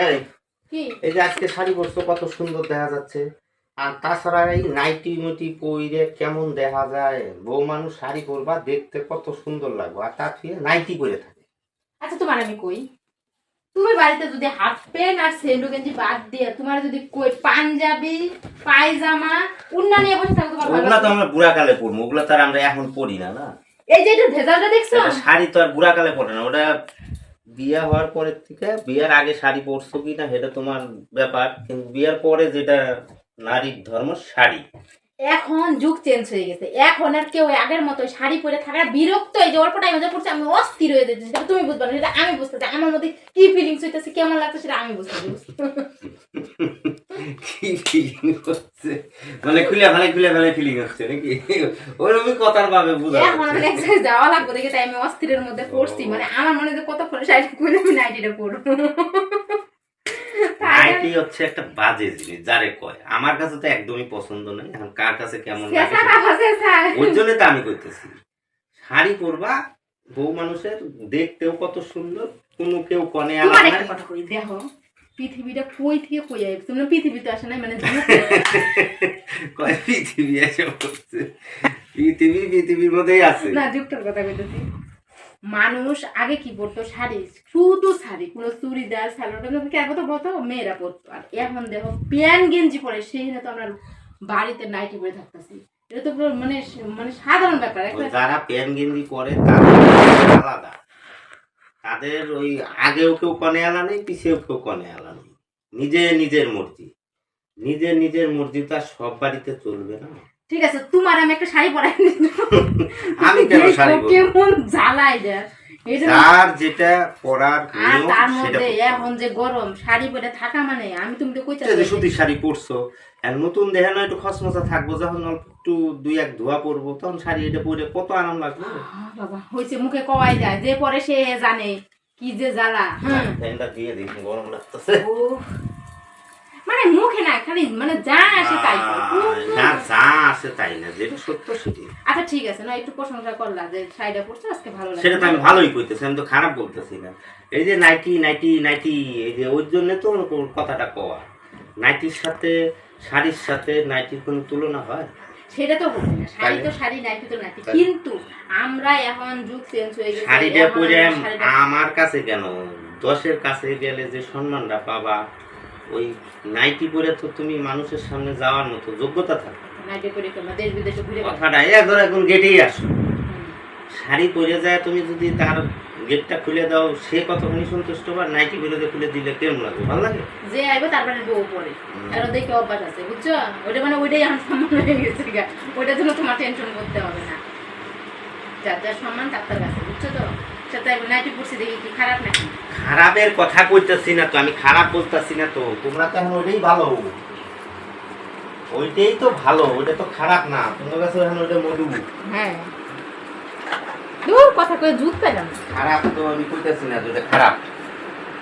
এই এই যে আজকে শাড়ি পরছো কত সুন্দর দেখা যাচ্ছে। আর তাছাড়া এই নাইটি মুটি পরে কেমন দেখা যায়, বউ মানুষ শাড়ি পরবা দেখতে কত সুন্দর লাগবে, আর তার থেকে নাইটি পরে থাকে। আচ্ছা তোমার আমি কই, তুমি বাড়িতে যদি হাফ প্যান্ট আর সেন্ডো গেঞ্জি বাদ দিয়ে তোমার যদি কই পাঞ্জাবি পায়জামা উন্না নিয়ে বসে থাকো তোমার ওগুলা তো আমরা বুড়া কালে পরবো, ওগুলা তো আর আমরা এখন পরি না। না এই যে এটা ভেজালটা দেখছো, শাড়ি তো আর বুড়া কালে পরে না, ওটা বিয়ে হওয়ার পরের থেকে। বিয়ের আগে শাড়ি পরছো কি না সেটা তোমার ব্যাপার, কিন্তু বিয়ের পরে যেটা নারীর ধর্ম শাড়ি। এখন যুগ চেঞ্জ হয়ে গেছে, এখন আর কেউ আগের মতো শাড়ি পরে থাকার বিরক্ত। এই যে অল্প টাইমে যা করছে আমি অস্থির হয়ে যাচ্ছি, সেটা তুমি বুঝবা না, সেটা আমি বুঝতেছি। আমার মধ্যে কি ফিলিংস হইতেছে, কেমন লাগছে সেটা আমি বুঝতে কি ফিলিং হচ্ছে মানে খুলে ফেলে ফিলিং হচ্ছে নাকি? ওরকম কথার ভাবে বুঝা এখন আমি এক জায়গায় যাওয়া লাগবে দেখে তাই আমি অস্থিরের মধ্যে পড়ছি। মানে আমার মনে যে কতক্ষণ শাড়ি খুলে আমি নাইটিটা পরবো। নাইটি হচ্ছে একটা বাজে জিনিস, যারে কয়। আমার কাছে তো একদমই পছন্দ নয়, এখন কার কাছে কেমন লাগে ওই জন্য তো আমি করতেছি। শাড়ি পরবা, বউ মানুষের দেখতেও কত সুন্দর, কোনো কেউ কনে আলাদা কথা কই দেখো পৃথিবীটা কই থেকে কই আইছে, তোমরা পৃথিবীতে আসে নাই মানে কয় পৃথিবী এসে পড়ছে, পৃথিবীর মধ্যেই আছে না। যুক্তর কথা কইতেছি, মানুষ আগে কি পরতো শাড়ি, শুধু শাড়ি, কোনো চুড়িদার সালোয়ার কেন তো বলতো মেয়েরা পরতো। আর এখন দেখো প্যান্ট গেঞ্জি পরে, সেই তো আমরা বাড়িতে নাইটি পরে থাকতেছি। এটা তো মানে মানে সাধারণ ব্যাপার। যারা প্যান্ট গেঞ্জি পরে তাদের আলাদা, তাদের ওই আগেও কেউ কনে আলা নেই, পিছেও কেউ কনে আলা নেই। নিজের মর্জি, নিজের মর্জি তো আর সব বাড়িতে চলবে না। ঠিক আছে, তোমার আমি একটা শাড়ি পরাই আমি কেন শাড়ি পরবো? কেমন জ্বালাই দেয় যার যেটা পরার আর তার মধ্যে এখন যে গরম, শাড়ি পরে থাকা মানে আমি তুমি তো কইতাছি সুতির শাড়ি পরছো, আর নতুন দেহে না একটু খসমসা থাকবো, যখন অল্প একটু দুই এক ধোয়া পরবো তখন শাড়ি এটা পরে কত আরাম লাগবে। বাবা হইছে মুখে কওয়াই যায়, যে পরে সে জানে কি যে জ্বালা। ফ্যানটা দিয়ে দিই, গরম লাগতেছে। মানে মুখে না খালি মানে যা আসে তাই না, যা আসে তাই না, যেটা সত্য সেটাই। আচ্ছা ঠিক আছে, না একটু প্রশংসা করলা যে শাড়িটা পরছো আজকে ভালো লাগে, সেটা তো আমি ভালোই কইতেছি, আমি তো খারাপ বলতেছি না। এই যে নাইটি এই যে ওই জন্য তো কথাটা কওয়া, নাইটির সাথে শাড়ির সাথে নাইটির কোনো তুলনা হয়? সেটা তো হবে না, শাড়ি তো শাড়ি, নাইটি তো নাইটি। কিন্তু আমরা এখন যুগ চেঞ্জ হয়ে গেছে, শাড়িটা পরে আমার কাছে কেন 10-এর কাছে গেলে যে সম্মানটা পাবা, ওই নাইটি পরে তো তুমি মানুষের সামনে যাওয়ার মতো যোগ্যতা থাকে। নাইটি পরে তোমরা দেশ বিদেশে ঘুরে কথাটা এখন গেটেই আসো, শাড়ি পরে যায় তুমি যদি তার গেটটা খুলে দাও, সে কতখানি সন্তুষ্ট বা নাইটি পরে খুলে দিলে কেমন লাগবে? ভালো লাগে? যে আইবে তারপরে বউ পরে আর দেখে অভ্যাস আছে, বুঝছো? ওইটা মানে ওইটাই আমার সম্মান হয়ে গেছে, ওইটার জন্য তোমার টেনশন করতে হবে না। যার সম্মান তার কাছে, বুঝছো তো? নাইটি পরছি দেখি কি খারাপ নাকি? খারাপের কথা কইতেছি না তো, আমি খারাপ বলতেছি না তো। তোমরা তো এখন ওইটাই ভালো, ওইটাই তো ভালো, ওইটা তো খারাপ না। তোমার কাছে এখন ওইটা মধু। হ্যাঁ দূর কথা কয়ে জুত পেলাম, খারাপ তো আমি কইতেছি না, ওইটা খারাপ।